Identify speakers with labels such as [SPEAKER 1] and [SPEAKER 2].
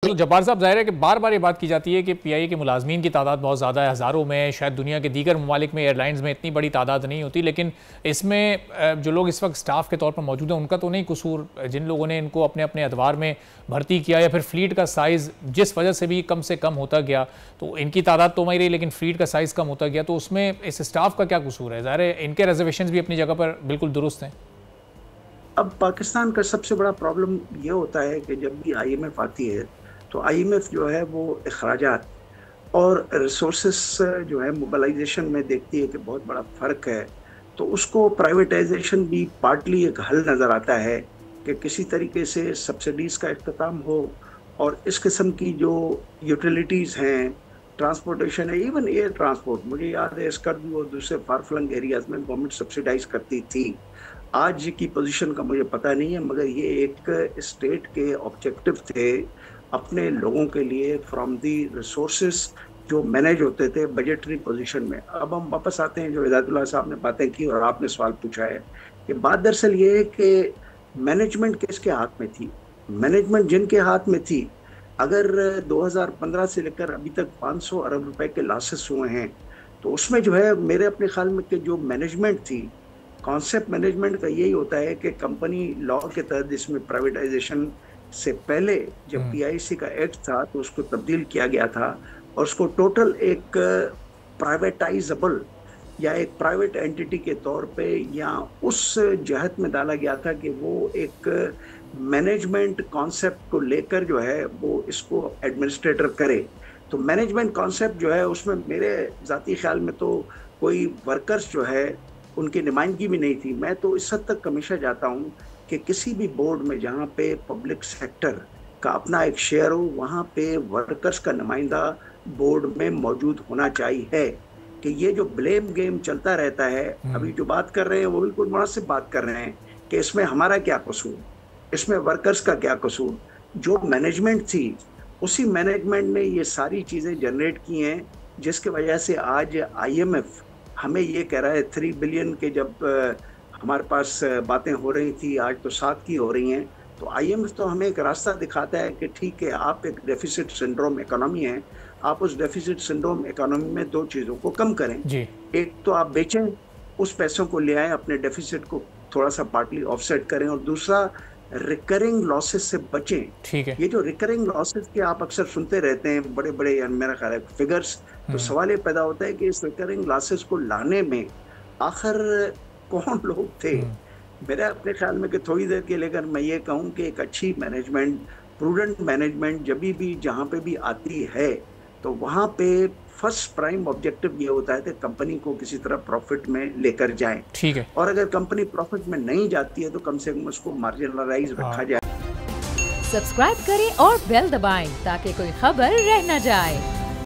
[SPEAKER 1] तो जब्बार साहब, जाहिर है कि बार बार ये बात की जाती है कि पीआईए के मुलाजमीन की तादाद बहुत ज़्यादा है, हज़ारों में, शायद दुनिया के दीगर ममालिक में एयरलाइंस में इतनी बड़ी तादाद नहीं होती, लेकिन इसमें जो लोग इस वक्त स्टाफ के तौर पर मौजूद हैं उनका तो नहीं कसूर। जिन लोगों ने इनको अपने अपने अदवार में भर्ती किया या फिर फ्लीट का साइज़ जिस वजह से भी कम होता गया, तो इनकी तादाद तो वही रही लेकिन फ्लीट का साइज़ कम होता गया, तो उसमें इस स्टाफ का क्या कसूर है? ज़ाहिर है इनके रिजर्वेशन भी अपनी जगह पर बिल्कुल दुरुस्त हैं।
[SPEAKER 2] अब पाकिस्तान का सबसे बड़ा प्रॉब्लम ये होता है कि जब भी आईएमएफ आती है तो आईएमएफ जो है वो अखराजात और रिसोर्सेस जो है मोबिलाइजेशन में देखती है कि बहुत बड़ा फर्क है, तो उसको प्राइवेटाइजेशन भी पार्टली एक हल नज़र आता है कि किसी तरीके से सब्सिडीज़ का इख्तिताम हो और इस किस्म की जो यूटिलिटीज़ हैं, ट्रांसपोर्टेशन है, इवन एयर ट्रांसपोर्ट, मुझे याद है स्कर्दू और दूसरे फार फ्लंग एरियाज में गवर्नमेंट सब्सिडाइज करती थी। आज की पोजीशन का मुझे पता नहीं है, मगर ये एक स्टेट के ऑब्जेक्टिव थे अपने लोगों के लिए फ्रॉम दी रिसोर्सेस जो मैनेज होते थे बजटरी पोजीशन में। अब हम वापस आते हैं जो हिदायतुल्लाह साहब ने बातें की और आपने सवाल पूछा है कि बात दरअसल ये है कि मैनेजमेंट किसके हाथ में थी। मैनेजमेंट जिनके हाथ में थी, अगर 2015 से लेकर अभी तक 500 अरब रुपए के लॉसेस हुए हैं, तो उसमें जो है मेरे अपने ख्याल में कि जो मैनेजमेंट थी, कॉन्सेप्ट मैनेजमेंट का यही होता है कि कंपनी लॉ के तहत इसमें प्राइवेटाइजेशन से पहले जब पीआईसी का एक्ट था तो उसको तब्दील किया गया था और उसको टोटल एक प्राइवेटाइजेबल या एक प्राइवेट एंटिटी के तौर पे या उस जहत में डाला गया था कि वो एक मैनेजमेंट कॉन्सेप्ट को लेकर जो है वो इसको एडमिनिस्ट्रेटर करे। तो मैनेजमेंट कॉन्सेप्ट जो है उसमें मेरे ज़ाती ख्याल में तो कोई वर्कर्स जो है उनकी नुमाइंदगी भी नहीं थी। मैं तो इस हद तक हमेशा जाता हूँ कि किसी भी बोर्ड में जहाँ पे पब्लिक सेक्टर का अपना एक शेयर हो, वहाँ पे वर्कर्स का नुमाइंदा बोर्ड में मौजूद होना चाहिए। कि ये जो ब्लेम गेम चलता रहता है, अभी जो बात कर रहे हैं वो बिल्कुल मुनासिब बात कर रहे हैं कि इसमें हमारा क्या कसूर, इसमें वर्कर्स का क्या कसूर। जो मैनेजमेंट थी उसी मैनेजमेंट ने ये सारी चीज़ें जनरेट की हैं, जिसकी वजह से आज आईएमएफ हमें ये कह रहा है 3 बिलियन के जब हमारे पास बातें हो रही थी, आज तो 7 की हो रही हैं। तो आईएमएफ तो हमें एक रास्ता दिखाता है कि ठीक है, आप एक डेफिसिट सिंड्रोम इकोनॉमी है, आप उस डेफिसिट सिंड्रोम इकोनॉमी में दो चीज़ों को कम करें
[SPEAKER 1] जी।
[SPEAKER 2] एक तो आप बेचें, उस पैसों को ले आए, अपने डेफिसिट को थोड़ा सा पार्टली ऑफसेट करें, और दूसरा रिकरिंग लॉसेस से बचें।
[SPEAKER 1] ठीक है।
[SPEAKER 2] ये जो रिकरिंग लॉसेस के आप अक्सर सुनते रहते हैं बड़े बड़े मेरा ख्याल है फिगर्स, तो सवाल ये पैदा होता है कि इस रिकरिंग लॉसेस को लाने में आखिर कौन लोग थे। मेरा अपने ख्याल में कि थोड़ी देर के लेकर मैं ये कहूँ कि एक अच्छी मैनेजमेंट, प्रूडेंट मैनेजमेंट जब भी जहाँ पे भी आती है तो वहाँ पे फर्स्ट प्राइम ऑब्जेक्टिव ये होता है कि कंपनी को किसी तरह प्रॉफिट में लेकर जाएं।
[SPEAKER 1] ठीक है।
[SPEAKER 2] और अगर कंपनी प्रॉफिट में नहीं जाती है तो कम से कम उसको मार्जिनलाइज रखा जाए।
[SPEAKER 3] सब्सक्राइब करें और बेल दबाएं ताकि कोई खबर रह न जाए।